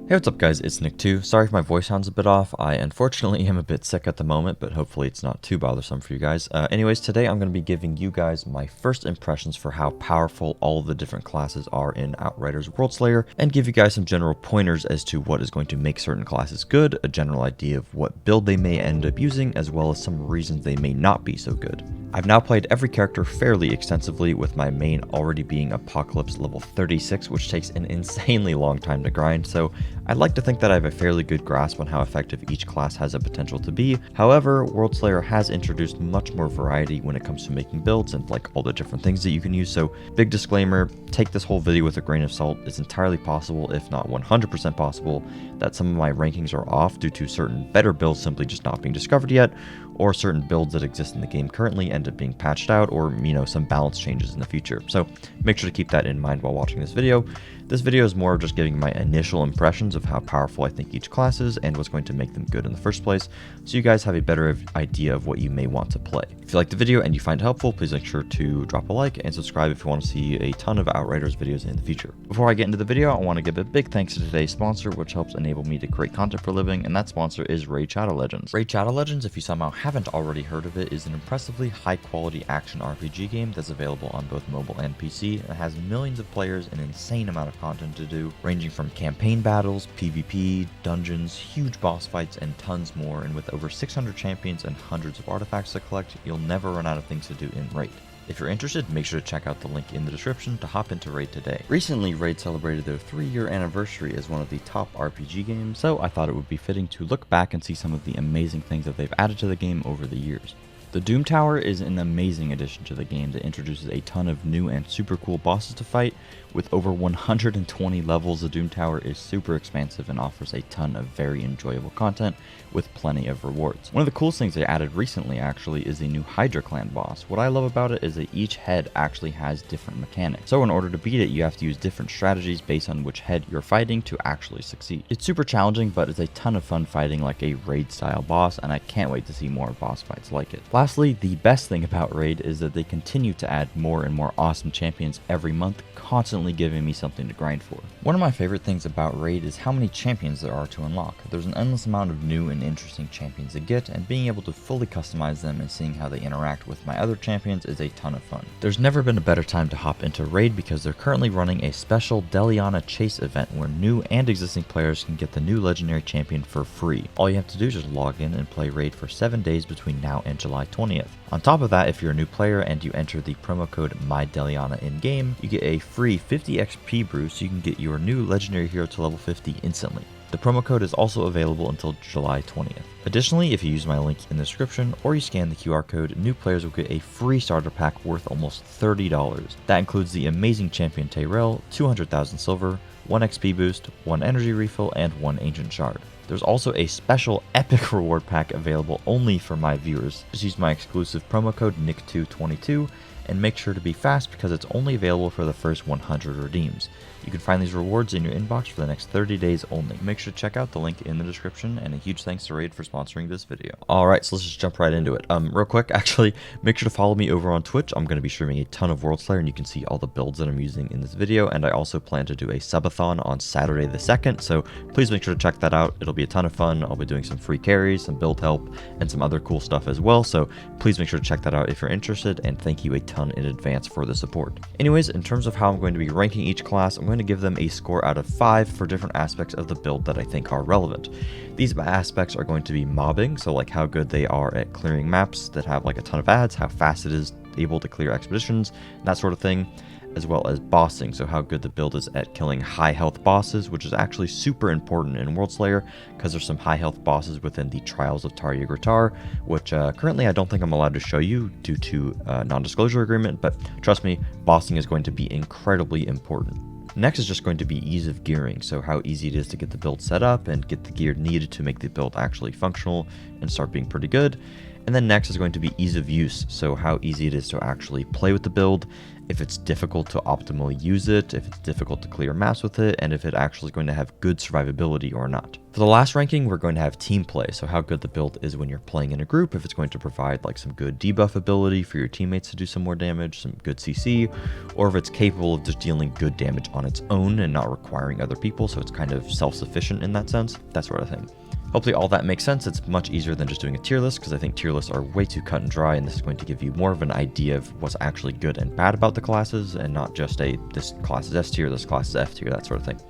Hey, what's up guys, it's Nick too. Sorry if my voice sounds a bit off. I unfortunately am a bit sick at the moment, but hopefully it's not too bothersome for you guys. Anyways, today I'm going to be giving you guys my first impressions for how powerful all of the different classes are in Outriders Worldslayer, and give you guys some general pointers as to what is going to make certain classes good, a general idea of what build they may end up using, as well as some reasons they may not be so good. I've now played every character fairly extensively, with my main already being Apocalypse level 36, which takes an insanely long time to grind, so I'd like to think that I have a fairly good grasp on how effective each class has a potential to be. However, Worldslayer has introduced much more variety when it comes to making builds and like all the different things that you can use, so big disclaimer, take this whole video with a grain of salt. It's entirely possible, if not 100% possible, that some of my rankings are off due to certain better builds simply just not being discovered yet, or certain builds that exist in the game currently end up being patched out, or some balance changes in the future. So make sure to keep that in mind while watching this video. This video is more of just giving my initial impressions of how powerful I think each class is and what's going to make them good in the first place, so you guys have a better idea of what you may want to play. If you like the video and you find it helpful, please make sure to drop a like and subscribe if you want to see a ton of Outriders videos in the future. Before I get into the video, I want to give a big thanks to today's sponsor, which helps enable me to create content for a living, and that sponsor is Raid Shadow Legends. Raid Shadow Legends, if you somehow haven't already heard of it, is an impressively high quality action RPG game that's available on both mobile and PC, and has millions of players and an insane amount of content to do, ranging from campaign battles, PvP, dungeons, huge boss fights, and tons more. And with over 600 champions and hundreds of artifacts to collect, you'll never run out of things to do in Raid. If you're interested, make sure to check out the link in the description to hop into Raid today. Recently, Raid celebrated their 3-year anniversary as one of the top RPG games, so I thought it would be fitting to look back and see some of the amazing things that they've added to the game over the years. The Doom Tower is an amazing addition to the game that introduces a ton of new and super cool bosses to fight. With over 120 levels, the Doom Tower is super expansive and offers a ton of very enjoyable content with plenty of rewards. One of the coolest things they added recently actually is a new Hydra Clan boss. What I love about it is that each head actually has different mechanics. So in order to beat it, you have to use different strategies based on which head you're fighting to actually succeed. It's super challenging, but it's a ton of fun fighting like a Raid style boss, and I can't wait to see more boss fights like it. Lastly, the best thing about Raid is that they continue to add more and more awesome champions every month, constantly giving me something to grind for. One of my favorite things about Raid is how many champions there are to unlock. There's an endless amount of new and interesting champions to get, and being able to fully customize them and seeing how they interact with my other champions is a ton of fun. There's never been a better time to hop into Raid because they're currently running a special Deliana Chase event where new and existing players can get the new legendary champion for free. All you have to do is just log in and play Raid for 7 days between now and July 20th. On top of that, if you're a new player and you enter the promo code MyDeliana in-game, you get a free 50 XP boost so you can get your new legendary hero to level 50 instantly. The promo code is also available until July 20th. Additionally, if you use my link in the description or you scan the QR code, new players will get a free starter pack worth almost $30. That includes the amazing champion Tyrell, 200,000 silver, 1 XP boost, 1 energy refill, and 1 ancient shard. There's also a special epic reward pack available only for my viewers. Just use my exclusive promo code NICK222 and make sure to be fast because it's only available for the first 100 redeems. You can find these rewards in your inbox for the next 30 days only. Make sure to check out the link in the description, and a huge thanks to Raid for sponsoring this video. Alright, so let's just jump right into it. Real quick, actually, make sure to follow me over on Twitch. I'm going to be streaming a ton of Worldslayer, and you can see all the builds that I'm using in this video, and I also plan to do a subathon on Saturday the 2nd, so please make sure to check that out. It'll be a ton of fun. I'll be doing some free carries, some build help, and some other cool stuff as well, so please make sure to check that out if you're interested, and thank you a ton in advance for the support. Anyways, in terms of how I'm going to be ranking each class, I'm going to give them a score out of 5 for different aspects of the build that I think are relevant. These aspects are going to be mobbing, so like how good they are at clearing maps that have like a ton of ads, how fast it is able to clear expeditions, that sort of thing, as well as bossing, so how good the build is at killing high health bosses, which is actually super important in Worldslayer because there's some high health bosses within the Trials of Tarya Gratar, which currently I don't think I'm allowed to show you due to non-disclosure agreement, but trust me, bossing is going to be incredibly important. Next is just going to be ease of gearing, so how easy it is to get the build set up and get the gear needed to make the build actually functional and start being pretty good. And then next is going to be ease of use, so how easy it is to actually play with the build if it's difficult to optimally use it, if it's difficult to clear maps with it, and if it actually is going to have good survivability or not. For the last ranking, we're going to have team play, so how good the build is when you're playing in a group, if it's going to provide like some good debuff ability for your teammates to do some more damage, some good CC, or if it's capable of just dealing good damage on its own and not requiring other people, so it's kind of self-sufficient in that sense, that sort of thing. Hopefully all that makes sense. It's much easier than just doing a tier list, because I think tier lists are way too cut and dry, and this is going to give you more of an idea of what's actually good and bad about the classes, and not just this class is S tier, this class is F tier, that sort of thing.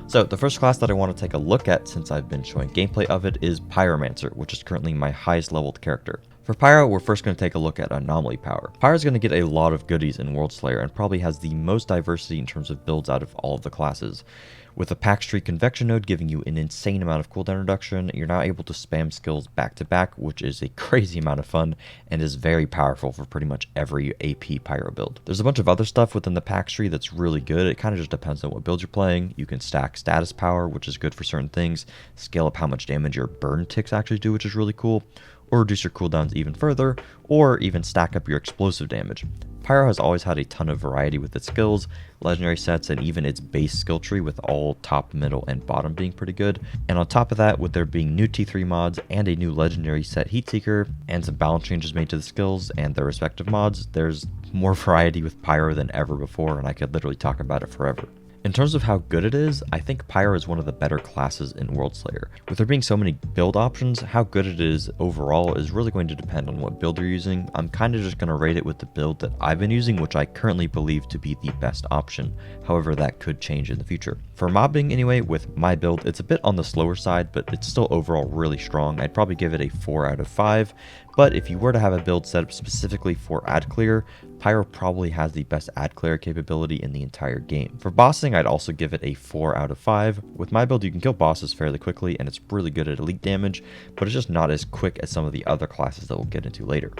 So the first class that I want to take a look at, since I've been showing gameplay of it, is Pyromancer, which is currently my highest leveled character. For Pyro, we're first going to take a look at Anomaly Power. Pyro is going to get a lot of goodies in Worldslayer, and probably has the most diversity in terms of builds out of all of the classes. With a Pack Street Convection node giving you an insane amount of cooldown reduction, you're now able to spam skills back to back, which is a crazy amount of fun and is very powerful for pretty much every AP Pyro build. There's a bunch of other stuff within the Pack Street that's really good. It kind of just depends on what build you're playing. You can stack status power, which is good for certain things, scale up how much damage your burn ticks actually do, which is really cool, or reduce your cooldowns even further, or even stack up your explosive damage. Pyro has always had a ton of variety with its skills, legendary sets, and even its base skill tree, with all top, middle, and bottom being pretty good. And on top of that, with there being new T3 mods and a new legendary set Heatseeker, and some balance changes made to the skills and their respective mods, there's more variety with Pyro than ever before, and I could literally talk about it forever. In terms of how good it is, I think Pyro is one of the better classes in Worldslayer. With there being so many build options, how good it is overall is really going to depend on what build you're using. I'm kind of just going to rate it with the build that I've been using, which I currently believe to be the best option. However, that could change in the future. For mobbing anyway, with my build, it's a bit on the slower side, but it's still overall really strong. I'd probably give it a 4 out of 5. But if you were to have a build set up specifically for ad clear, Pyro probably has the best ad clear capability in the entire game. For bossing, I'd also give it a 4 out of 5. With my build, you can kill bosses fairly quickly, and it's really good at elite damage, but it's just not as quick as some of the other classes that we'll get into later.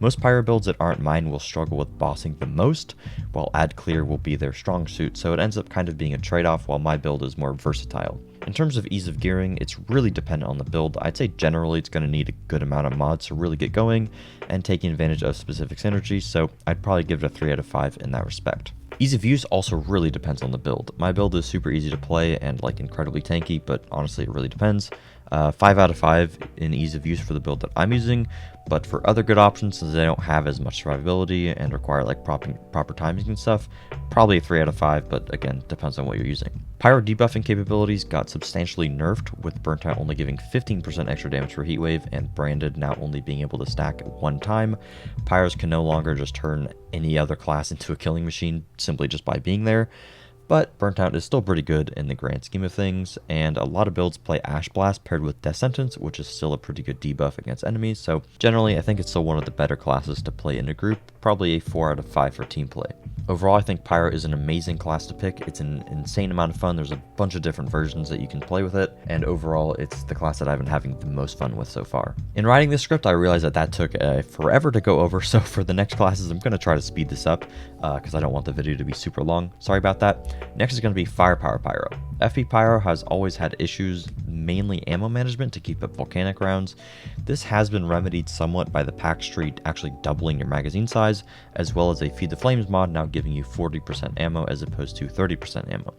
Most Pyro builds that aren't mine will struggle with bossing the most, while ad clear will be their strong suit, so it ends up kind of being a trade-off, while my build is more versatile. In terms of ease of gearing, it's really dependent on the build. I'd say generally it's going to need a good amount of mods to really get going and taking advantage of specific synergies, so I'd probably give it a 3 out of 5 in that respect. Ease of use also really depends on the build. My build is super easy to play and like incredibly tanky, but honestly it really depends. 5 out of 5 in ease of use for the build that I'm using, but for other good options, since they don't have as much survivability and require like proper timing and stuff, probably a 3 out of 5, but again, depends on what you're using. Pyro debuffing capabilities got substantially nerfed, with Burnt Out only giving 15% extra damage for Heatwave, and Branded now only being able to stack at 1 time. Pyros can no longer just turn any other class into a killing machine simply just by being there. But Burnt Out is still pretty good in the grand scheme of things, and a lot of builds play Ash Blast paired with Death Sentence, which is still a pretty good debuff against enemies, so generally I think it's still one of the better classes to play in a group, probably a 4 out of 5 for team play. Overall, I think Pyro is an amazing class to pick. It's an insane amount of fun. There's a bunch of different versions that you can play with it, and overall, it's the class that I've been having the most fun with so far. In writing this script, I realized that took forever to go over, so for the next classes, I'm going to try to speed this up, because I don't want the video to be super long. Sorry about that. Next is going to be Firepower Pyro. FP Pyro has always had issues, mainly ammo management to keep up volcanic rounds. This has been remedied somewhat by the Pack Street actually doubling your magazine size, as well as a Feed the Flames mod now giving you 40% ammo as opposed to 30% ammo.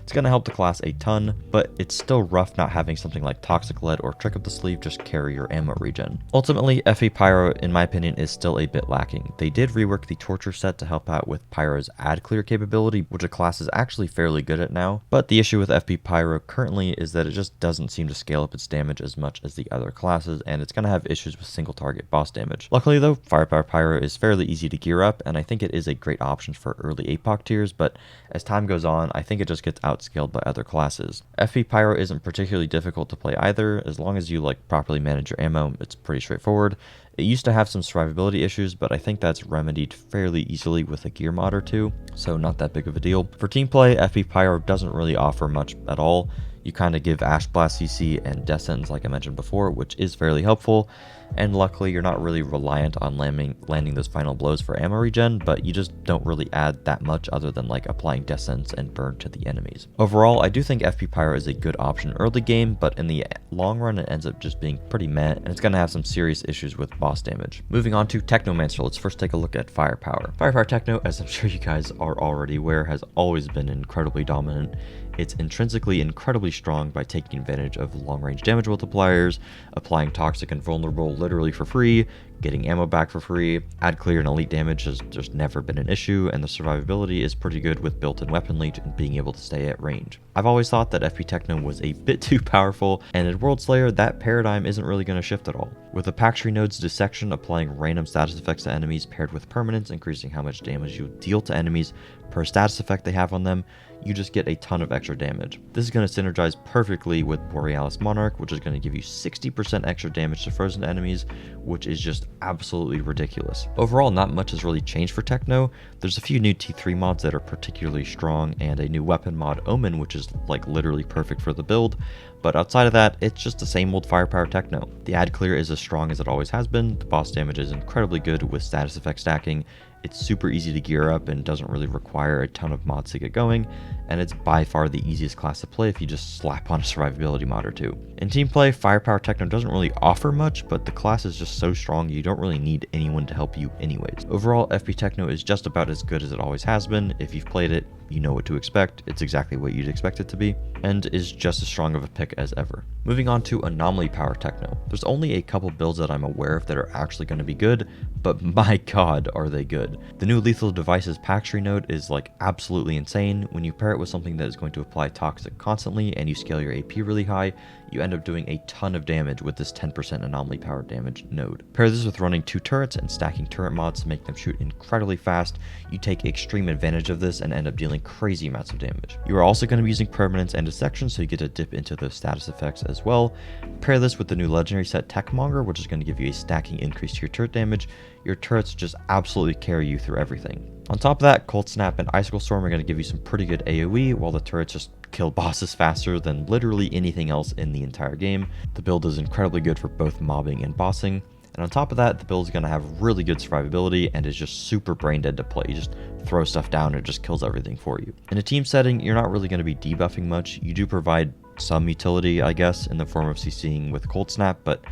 It's going to help the class a ton, but it's still rough not having something like Toxic Lead or Trick Up the Sleeve just carry your ammo regen. Ultimately, FP Pyro, in my opinion, is still a bit lacking. They did rework the Torture set to help out with Pyro's ad clear capability, which the class is actually fairly good at now, but the issue with FP Pyro currently is that it just doesn't seem to scale up its damage as much as the other classes, and it's going to have issues with single target boss damage. Luckily though, Firepower Pyro is fairly easy to gear up, and I think it is a great option for early APOC tiers, but as time goes on, I think it just gets outscaled by other classes. FP Pyro isn't particularly difficult to play either. As long as you like properly manage your ammo, it's pretty straightforward. It used to have some survivability issues, but I think that's remedied fairly easily with a gear mod or two, so not that big of a deal. For team play, FP Pyro doesn't really offer much at all. You kind of give Ash Blast CC and Death Sentence like I mentioned before, which is fairly helpful. and luckily you're not really reliant on landing those final blows for ammo regen, but you just don't really add that much other than like applying death sense and burn to the enemies. Overall, I do think FP Pyro is a good option early game, but in the long run it ends up just being pretty meh, and it's going to have some serious issues with boss damage. Moving on to Technomancer, let's first take a look at Firepower. Firepower Techno, as I'm sure you guys are already aware, has always been incredibly dominant. It's intrinsically incredibly strong by taking advantage of long-range damage multipliers, applying toxic and vulnerable literally for free, getting ammo back for free. Ad clear and elite damage has just never been an issue, and the survivability is pretty good with built-in weapon leech and being able to stay at range. I've always thought that FP Techno was a bit too powerful, and in Worldslayer that paradigm isn't really going to shift at all. With the pack tree node's dissection applying random status effects to enemies paired with permanence increasing how much damage you deal to enemies per status effect they have on them, you just get a ton of extra damage. This is going to synergize perfectly with Borealis Monarch, which is going to give you 60% extra damage to frozen enemies, which is just absolutely ridiculous. Overall, not much has really changed for Techno. There's a few new T3 mods that are particularly strong, and a new weapon mod, Omen, which is like literally perfect for the build, but outside of that, it's just the same old Firepower Techno. The ad clear is as strong as it always has been, the boss damage is incredibly good with status effect stacking, it's super easy to gear up and doesn't really require a ton of mods to get going, and it's by far the easiest class to play if you just slap on a survivability mod or two. In team play, Firepower Techno doesn't really offer much, but the class is just so strong you don't really need anyone to help you anyways. Overall, FP Techno is just about as good as it always has been. If you've played it, you know what to expect. It's exactly what you'd expect it to be, and is just as strong of a pick as ever. Moving on to Anomaly Power Techno. There's only a couple builds that I'm aware of that are actually going to be good, but my god are they good. The new Lethal Devices pack tree node is like absolutely insane. When you pair it with something that is going to apply toxic constantly and you scale your AP really high, you end up doing a ton of damage with this 10% anomaly power damage node. Pair this with running 2 turrets and stacking turret mods to make them shoot incredibly fast. You take extreme advantage of this and end up dealing crazy amounts of damage. You are also going to be using permanence and dissection, so you get to dip into those status effects as well. Pair this with the new legendary set Techmonger, which is going to give you a stacking increase to your turret damage. Your turrets just absolutely carry you through everything. On top of that, Cold Snap and Icicle Storm are going to give you some pretty good AoE, while the turrets just kill bosses faster than literally anything else in the entire game. The build is incredibly good for both mobbing and bossing. And on top of that, the build is going to have really good survivability and is just super brain dead to play. You just throw stuff down and it just kills everything for you. In a team setting, you're not really going to be debuffing much. You do provide some utility, I guess, in the form of CCing with Cold Snap, but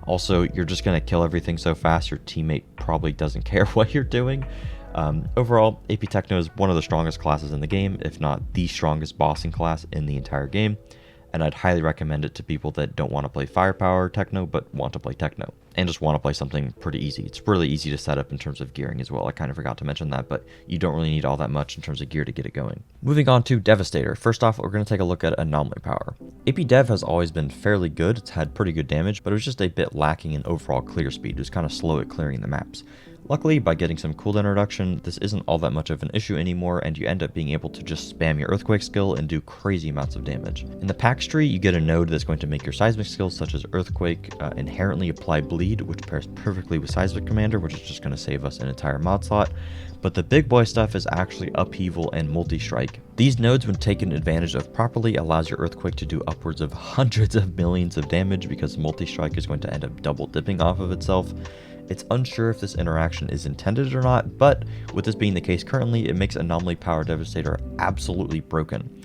also you're just going to kill everything so fast your teammate probably doesn't care what you're doing. Overall, AP Techno is one of the strongest classes in the game, if not the strongest bossing class in the entire game, and I'd highly recommend it to people that don't want to play Firepower Techno but want to play Techno and just want to play something pretty easy. It's really easy to set up in terms of gearing as well. I kind of forgot to mention that, but you don't really need all that much in terms of gear to get it going. Moving on to Devastator. First off, we're going to take a look at Anomaly Power. AP Dev has always been fairly good. It's had pretty good damage, but it was just a bit lacking in overall clear speed. It was kind of slow at clearing the maps. Luckily, by getting some cooldown reduction, this isn't all that much of an issue anymore, and you end up being able to just spam your Earthquake skill and do crazy amounts of damage. In the Pax tree, you get a node that's going to make your Seismic skills such as Earthquake inherently apply Bleed, which pairs perfectly with Seismic Commander, which is just going to save us an entire mod slot. But the big boy stuff is actually Upheaval and Multi-Strike. These nodes, when taken advantage of properly, allows your Earthquake to do upwards of hundreds of millions of damage because Multi-Strike is going to end up double dipping off of itself. It's unsure if this interaction is intended or not, but with this being the case currently, it makes Anomaly Power Devastator absolutely broken.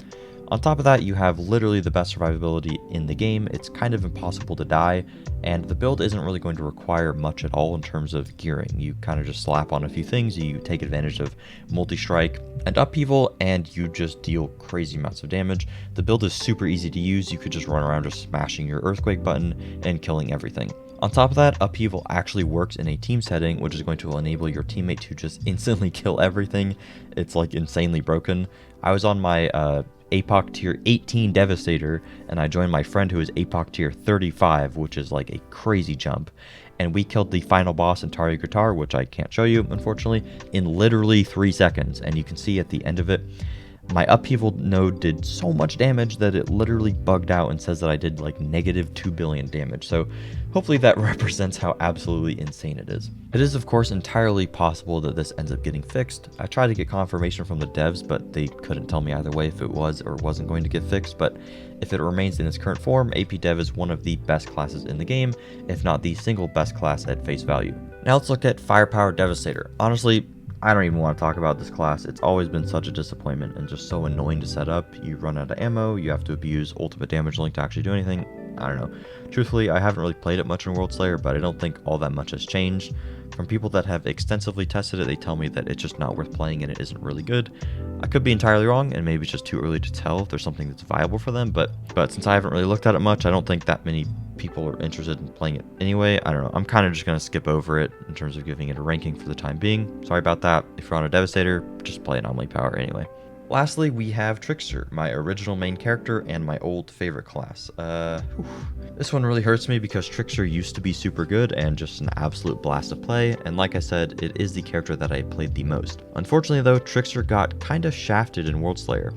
On top of that, you have literally the best survivability in the game. It's kind of impossible to die, and the build isn't really going to require much at all in terms of gearing. You kind of just slap on a few things, you take advantage of Multi-Strike and Upheaval, and you just deal crazy amounts of damage. The build is super easy to use. You could just run around just smashing your Earthquake button and killing everything. On top of that, Upheaval actually works in a team setting, which is going to enable your teammate to just instantly kill everything. It's like insanely broken. I was on my APOC tier 18 Devastator, and I joined my friend who is APOC tier 35, which is like a crazy jump. And we killed the final boss in Tario Guitar, which I can't show you, unfortunately, in literally 3 seconds. And you can see at the end of it, My upheaval node did so much damage that it literally bugged out and says that I did like negative 2 billion damage. So hopefully that represents how absolutely insane it is. It is of course entirely possible that this ends up getting fixed. I tried to get confirmation from the devs, but they couldn't tell me either way if it was or wasn't going to get fixed. But if it remains in its current form, AP Dev is one of the best classes in the game, if not the single best class at face value. Now let's look at Firepower Devastator. Honestly, I don't even want to talk about this class. It's always been such a disappointment and just so annoying to set up. You run out of ammo, you have to abuse ultimate damage link to actually do anything. I don't know. Truthfully, I haven't really played it much in Worldslayer, but I don't think all that much has changed. From people that have extensively tested it, they tell me that it's just not worth playing and it isn't really good. I could be entirely wrong, and maybe it's just too early to tell if there's something that's viable for them, but since I haven't really looked at it much, I don't think that many people are interested in playing it anyway. I don't know. I'm kind of just going to skip over it in terms of giving it a ranking for the time being. Sorry about that. If you're on a Devastator, just play Anomaly Power anyway. Lastly, we have Trickster, my original main character and my old favorite class. This one really hurts me because Trickster used to be super good and just an absolute blast to play, and like I said, it is the character that I played the most. Unfortunately though, Trickster got kinda shafted in Worldslayer.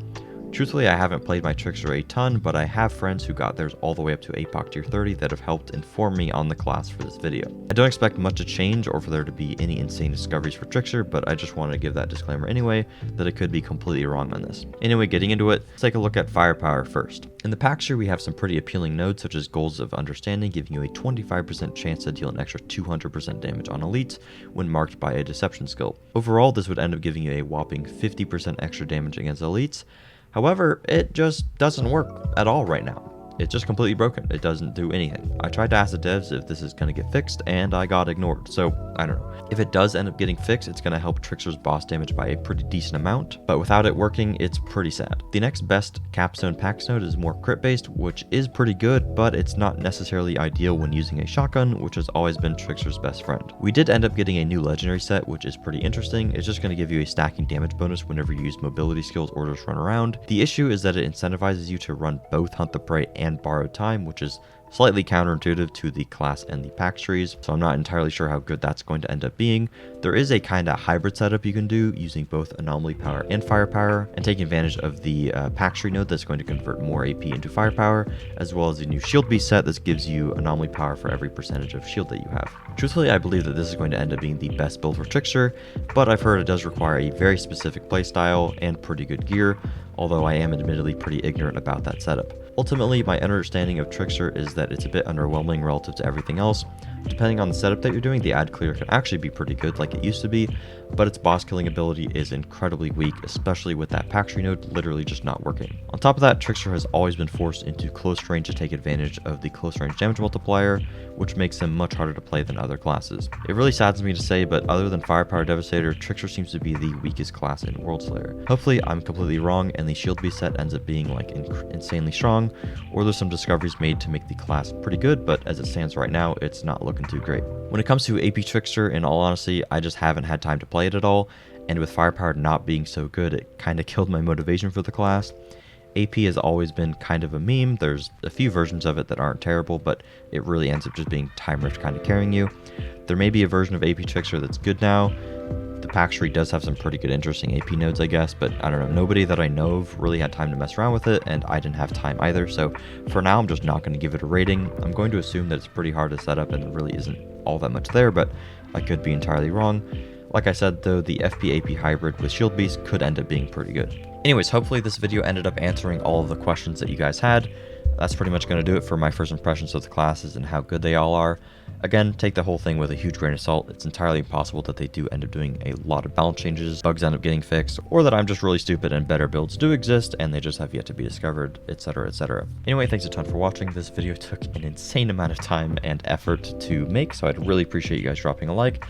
Truthfully, I haven't played my Trickster a ton, but I have friends who got theirs all the way up to APOC tier 30 that have helped inform me on the class for this video. I don't expect much to change or for there to be any insane discoveries for Trickster, but I just wanted to give that disclaimer anyway, that I could be completely wrong on this. Anyway, getting into it, let's take a look at Firepower first. In the pack tree, we have some pretty appealing nodes such as Goals of Understanding, giving you a 25% chance to deal an extra 200% damage on elites when marked by a deception skill. Overall, this would end up giving you a whopping 50% extra damage against elites. However, it just doesn't work at all right now. It's just completely broken. It doesn't do anything. I tried to ask the devs if this is going to get fixed, and I got ignored. So, I don't know. If it does end up getting fixed, it's going to help Trickster's boss damage by a pretty decent amount, but without it working, it's pretty sad. The next best capstone packs node is more crit based, which is pretty good, but it's not necessarily ideal when using a shotgun, which has always been Trickster's best friend. We did end up getting a new legendary set, which is pretty interesting. It's just going to give you a stacking damage bonus whenever you use mobility skills or just run around. The issue is that it incentivizes you to run both Hunt the Prey and Borrowed Time, which is slightly counterintuitive to the class and the pack trees, so I'm not entirely sure how good that's going to end up being. There is a kind of hybrid setup you can do using both Anomaly Power and Firepower, and taking advantage of the pack tree node that's going to convert more AP into Firepower, as well as the new Shield Beast set that gives you Anomaly Power for every percentage of shield that you have. Truthfully, I believe that this is going to end up being the best build for Trickster, but I've heard it does require a very specific playstyle and pretty good gear, although I am admittedly pretty ignorant about that setup. Ultimately, my understanding of Trickster is that it's a bit underwhelming relative to everything else. Depending on the setup that you're doing, the ad clear can actually be pretty good like it used to be, but its boss killing ability is incredibly weak, especially with that pack tree node literally just not working. On top of that, Trickster has always been forced into close range to take advantage of the close range damage multiplier, which makes him much harder to play than other classes. It really saddens me to say, but other than Firepower Devastator, Trickster seems to be the weakest class in Worldslayer. Hopefully I'm completely wrong and the Shield Beast set ends up being like insanely strong, or there's some discoveries made to make the class pretty good, but as it stands right now, it's not looking too great. When it comes to AP Trickster, in all honesty, I just haven't had time to play it at all, and with Firepower not being so good, it kind of killed my motivation for the class. AP has always been kind of a meme. There's a few versions of it that aren't terrible, but it really ends up just being Time Rift kind of carrying you. There may be a version of AP Trickster that's good now. The pack tree does have some pretty good interesting AP nodes, I guess, but I don't know, nobody that I know of really had time to mess around with it, and I didn't have time either, so for now I'm just not going to give it a rating. I'm going to assume that it's pretty hard to set up and there really isn't all that much there, but I could be entirely wrong. Like I said though, the FP AP hybrid with Shield Beast could end up being pretty good. Anyways, hopefully this video ended up answering all of the questions that you guys had. That's pretty much going to do it for my first impressions of the classes and how good they all are. Again, take the whole thing with a huge grain of salt. It's entirely possible that they do end up doing a lot of balance changes, bugs end up getting fixed, or that I'm just really stupid and better builds do exist and they just have yet to be discovered, etc, etc. Anyway, thanks a ton for watching. This video took an insane amount of time and effort to make, so I'd really appreciate you guys dropping a like,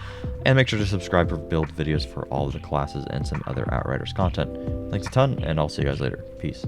and make sure to subscribe for build videos for all of the classes and some other Outriders content. Thanks a ton, and I'll see you guys later. Peace.